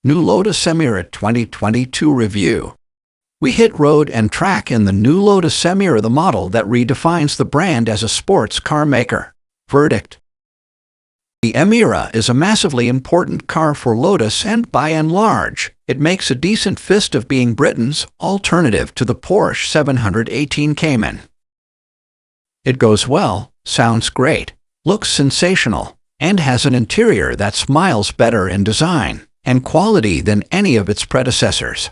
New Lotus Emira 2022 review. We hit road and track in the new Lotus Emira, the model that redefines the brand as a sports car maker. Verdict: the Emira is a massively important car for Lotus, and by and large, it makes a decent fist of being Britain's alternative to the Porsche 718 Cayman. It goes well, sounds great, looks sensational, and has an interior that's miles better in design and quality than any of its predecessors.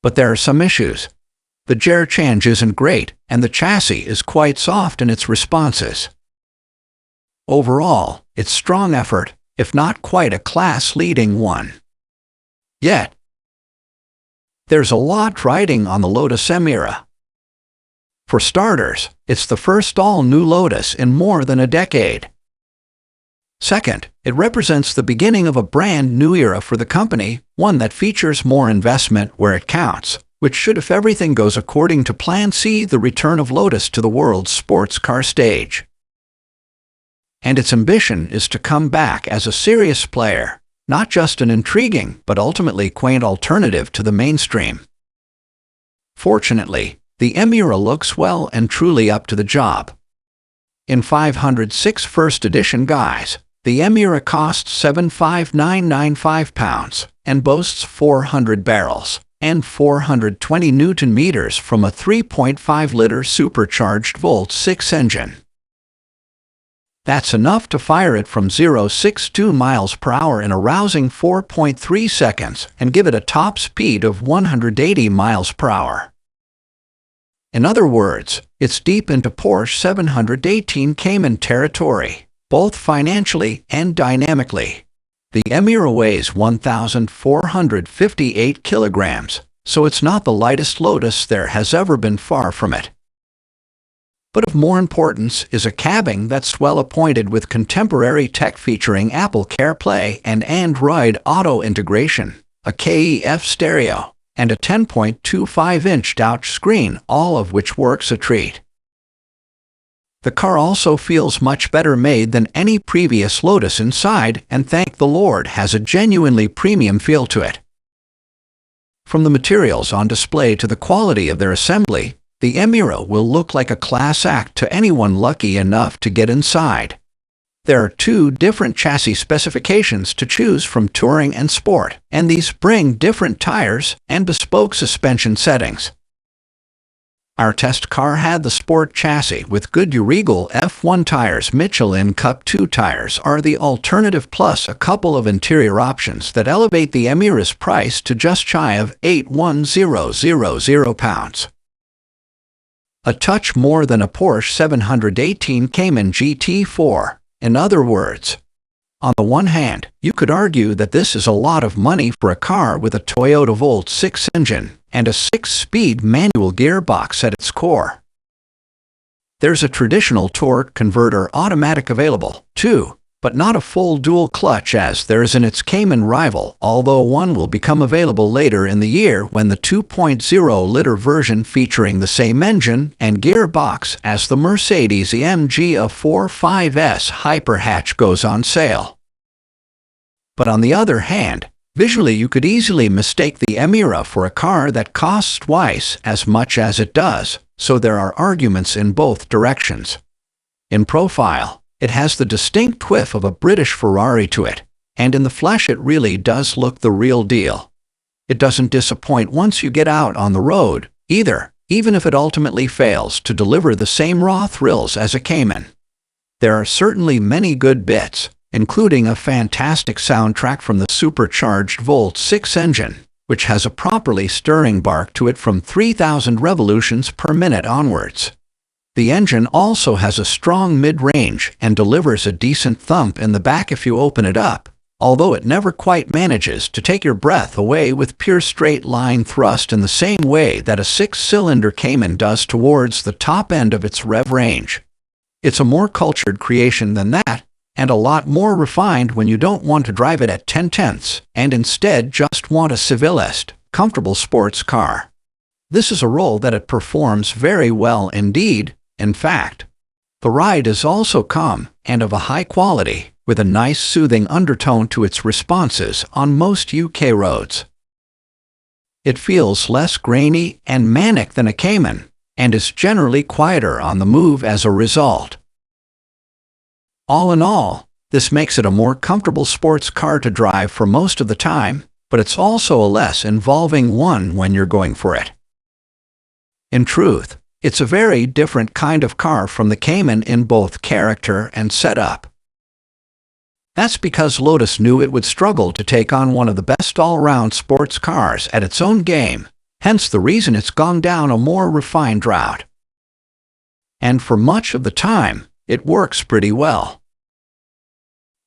But there are some issues. The gear change isn't great, and the chassis is quite soft in its responses. Overall, it's strong effort, if not quite a class-leading one. Yet, there's a lot riding on the Lotus Emira. For starters, it's the first all-new Lotus in more than a decade. Second, it represents the beginning of a brand new era for the company, one that features more investment where it counts, which should, if everything goes according to plan, see the return of Lotus to the world's sports car stage. And its ambition is to come back as a serious player, not just an intriguing but ultimately quaint alternative to the mainstream. Fortunately, the Emira looks well and truly up to the job. In 506 first edition guise, the Emira costs £75995 and boasts 400 barrels and 420 Newton-meters from a 3.5-liter supercharged V6 engine. That's enough to fire it from 0-62 miles per hour in a rousing 4.3 seconds and give it a top speed of 180 miles per hour. In other words, it's deep into Porsche 718 Cayman territory, both financially and dynamically. The Emira weighs 1,458 kilograms, so it's not the lightest Lotus there has ever been, far from it. But of more importance is a cabin that's well appointed with contemporary tech featuring Apple CarPlay and Android Auto integration, a KEF stereo, and a 10.25-inch touchscreen, all of which works a treat. The car also feels much better made than any previous Lotus inside, and thank the Lord has a genuinely premium feel to it. From the materials on display to the quality of their assembly, the Emira will look like a class act to anyone lucky enough to get inside. There are two different chassis specifications to choose from, touring and sport, and these bring different tires and bespoke suspension settings. Our test car had the sport chassis with Goodyear Regal F1 tires. Michelin Cup 2 tires are the alternative, plus a couple of interior options that elevate the Emira's price to just shy of £8,100. A touch more than a Porsche 718 Cayman GT4. In other words, on the one hand, you could argue that this is a lot of money for a car with a Toyota V6 engine and a 6-speed manual gearbox at its core. There's a traditional torque converter automatic available, too, but not a full dual clutch as there is in its Cayman rival, although one will become available later in the year when the 2.0-liter version featuring the same engine and gearbox as the Mercedes AMG A45 S Hyperhatch goes on sale. But on the other hand, visually you could easily mistake the Emira for a car that costs twice as much as it does, so there are arguments in both directions. In profile, it has the distinct whiff of a British Ferrari to it, and in the flesh it really does look the real deal. It doesn't disappoint once you get out on the road, either, even if it ultimately fails to deliver the same raw thrills as a Cayman. There are certainly many good bits, including a fantastic soundtrack from the supercharged V6 engine, which has a properly stirring bark to it from 3,000 revolutions per minute onwards. The engine also has a strong mid-range and delivers a decent thump in the back if you open it up, although it never quite manages to take your breath away with pure straight-line thrust in the same way that a 6-cylinder Cayman does towards the top end of its rev range. It's a more cultured creation than that, and a lot more refined when you don't want to drive it at 10/10 and instead just want a civilized, comfortable sports car. This is a role that it performs very well indeed. In fact, the ride is also calm and of a high quality, with a nice soothing undertone to its responses on most UK roads. It feels less grainy and manic than a Cayman, and is generally quieter on the move as a result. All in all, this makes it a more comfortable sports car to drive for most of the time, but it's also a less involving one when you're going for it. In truth, it's a very different kind of car from the Cayman in both character and setup. That's because Lotus knew it would struggle to take on one of the best all-round sports cars at its own game, hence the reason it's gone down a more refined route. And for much of the time, it works pretty well.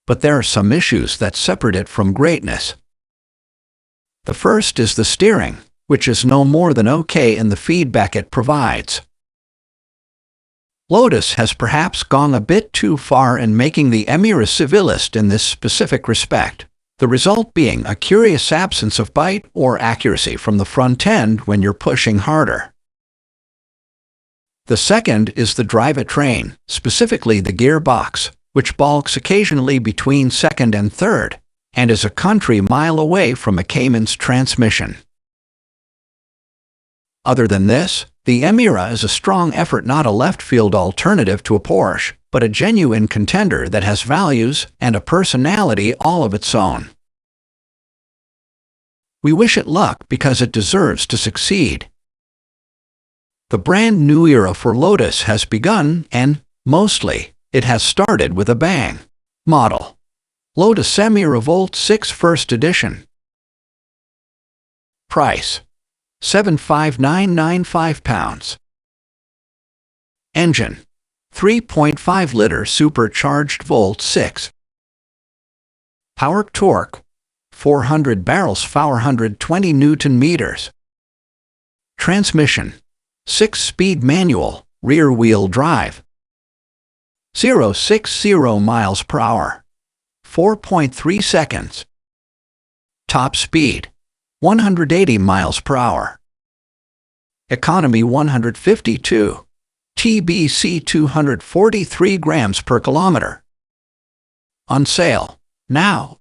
But there are some issues that separate it from greatness. The first is the steering, which is no more than okay in the feedback it provides. Lotus has perhaps gone a bit too far in making the Emira civilist in this specific respect, the result being a curious absence of bite or accuracy from the front end when you're pushing harder. The second is the drivetrain, specifically the gearbox, which balks occasionally between second and third, and is a country mile away from a Cayman's transmission. Other than this, the Emira is a strong effort, not a left-field alternative to a Porsche, but a genuine contender that has values and a personality all of its own. We wish it luck because it deserves to succeed. The brand new era for Lotus has begun, and, mostly, it has started with a bang. Model: Lotus Emira Volt 6 First Edition. Price: £75995. Engine: 3.5-liter supercharged Volt 6. Power torque: 400 barrels 420 Newton meters. Transmission: 6-speed manual, rear-wheel drive. 0-60 miles per hour, 4.3 seconds. Top speed: 180 miles per hour. Economy 152. TBC 243 grams per kilometer. On sale now.